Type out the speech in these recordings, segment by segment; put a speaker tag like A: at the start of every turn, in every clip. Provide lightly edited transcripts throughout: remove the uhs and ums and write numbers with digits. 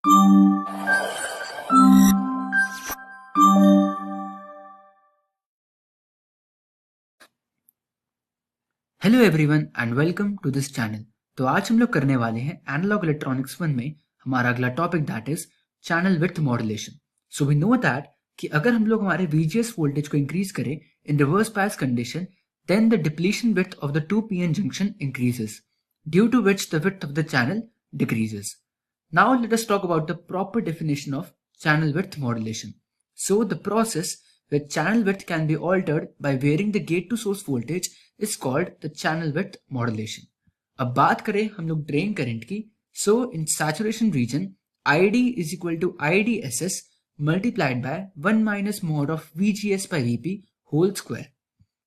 A: Hello everyone and welcome to this channel. तो आज हम लोग करने वाले हैं एनालॉग इलेक्ट्रॉनिक्स 1 में हमारा अगला topic that is channel width modulation. So we know that कि अगर हम लोग हमारे VGS वोल्टेज को इंक्रीज करें in reverse bias condition then the depletion width of the 2 PN junction increases due to which the width of the channel decreases. Now let us talk about the proper definition of channel width modulation. So the process where channel width can be altered by varying the gate to source voltage is called the channel width modulation. अब बात करें हम लोग drain current की, so in saturation region ID is equal to IDSS multiplied by 1 minus mod of VGS by VP whole square,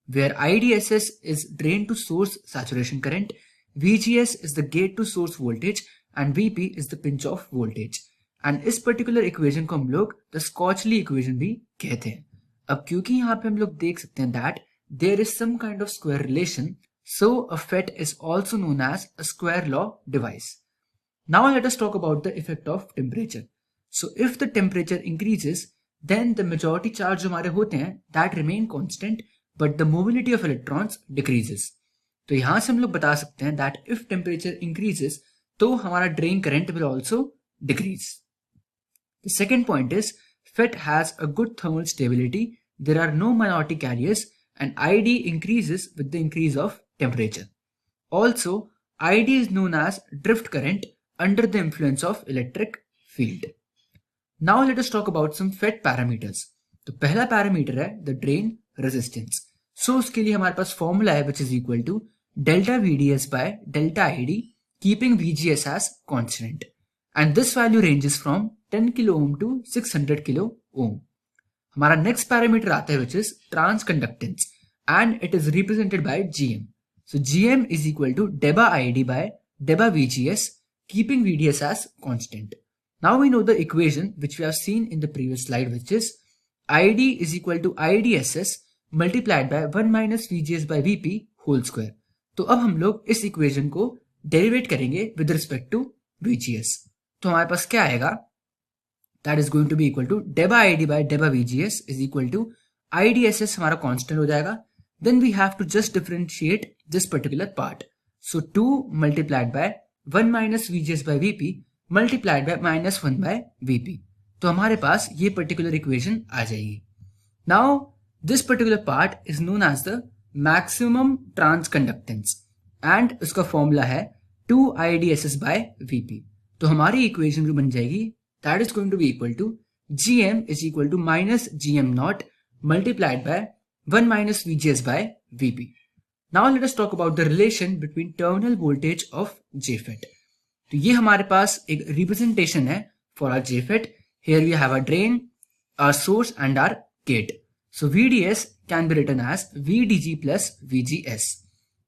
A: where IDSS is drain to source saturation current, VGS is the gate to source voltage and VP is the pinch off voltage. And इस particular equation को हम लोग the स्कॉचली equation भी कहते हैं। अब क्योंकि यहाँ पे हम लोग देख सकते हैं that there is some kind of square relation, so a FET is also known as a square law device. Now let us talk about the effect of temperature. So if the temperature increases then the majority charge जो हमारे होते हैं that remain constant but the mobility of electrons decreases. तो यहां से हम लोग बता सकते हैं दैट इफ टेम्परेचर इंक्रीजेस तो हमारा drain current will also decrease. The second point is FET has a good thermal stability, there are no minority carriers and ID increases with the increase of temperature. Also, ID is known as drift current under the influence of electric field. Now let us talk about some FET parameters. तो पहला parameter है the drain resistance. So उसके लिए हमारे पास formula है which is equal to delta VDS by delta ID keeping VGS as constant. And this value ranges from 10 kilo ohm to 600 kilo ohm. हमारा next parameter आता है which is transconductance and it is represented by GM. So GM is equal to deba ID by deba VGS keeping VDS as constant. Now we know the equation which we have seen in the previous slide which is ID is equal to IDSS multiplied by 1 minus VGS by VP whole square. तो अब हम लोग इस equation को derivate करेंगे with respect to VGS. तो हमारे पास क्या आएगा that is going to be equal to deba ID by deba VGS is equal to IDSS हमारा constant हो जाएगा, then we have to just differentiate this particular part. So 2 multiplied by 1 minus VGS by VP multiplied by minus 1 by VP. तो हमारे पास ये particular equation आ जाएगी. Now this particular part is known as the maximum transconductance and उसका formula है 2 IDSS by VP. तो हमारी equation जो बन जाएगी that is going to be equal to GM is equal to minus GM naught multiplied by 1 minus VGS by VP. Now let us talk about the relation between terminal voltage of JFET. तो ये हमारे पास एक representation है for our JFET. Here we have our drain, our source and our gate. So VDS can be written as VDG plus VGS.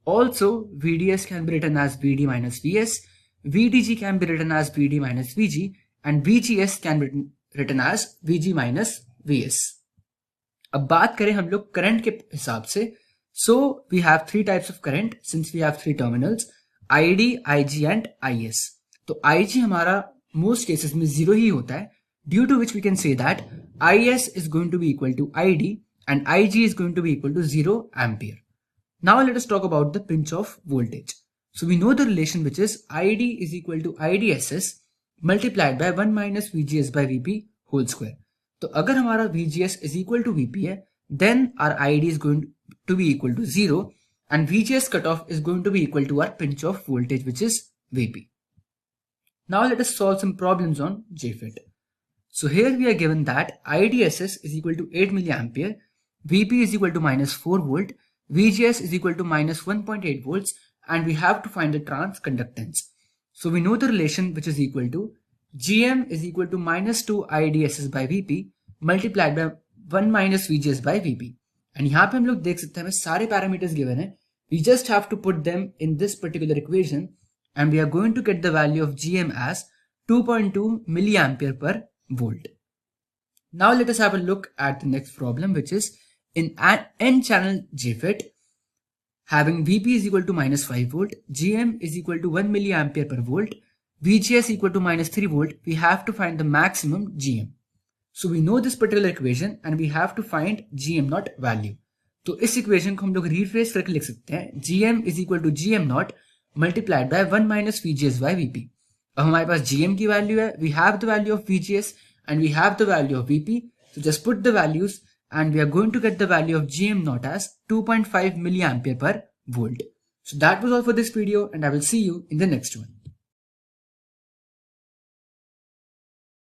A: Also VDS can be written as VD minus VS. VDG can be written as VD minus VG and VGS can be written as VG minus VS. अब बात करें हम लोग current के हिसाब से, so we have three types of current since we have three terminals ID, IG and IS. तो IG हमारा most cases में 0 ही होता है, due to which we can say that IS is going to be equal to ID and IG is going to be equal to 0 ampere. Now let us talk about the pinch off voltage. So we know the relation which is ID is equal to IDSS multiplied by 1 minus VGS by VP whole square. तो अगर हमारा VGS is equal to VP है then our ID is going to be equal to 0 and VGS cutoff is going to be equal to our pinch off voltage which is VP. Now let us solve some problems on JFET. So here we are given that IDSS is equal to 8 milliampere, VP is equal to minus 4 volt, VGS is equal to minus 1.8 volts and we have to find the transconductance. So we know the relation which is equal to GM is equal to minus 2 IDSS by VP multiplied by 1 minus VGS by VP. And यहाँ पे हम लोग देख सकते हैं हमें सारे parameters given है. We just have to put them in this particular equation and we are going to get the value of GM as 2.2 milliampere per volt. Now let us have a look at the next problem which is in an N-channel JFET having VP is equal to minus 5 volt, GM is equal to 1 milliampere per volt, VGS equal to minus 3 volt, we have to find the maximum GM. So we know this particular equation and we have to find GM naught value. तो इस equation को हम लोग refresh करके लिख सकते हैं GM is equal to GM naught multiplied by 1 minus VGS by VP. अब हमारे पास GM की वैल्यू है, we have the value of VGS and we have the value of VP. So just put the values and we are going to get the value of GM naught as 2.5 milliampere per volt. So that was all for this video and I will see you in the next one.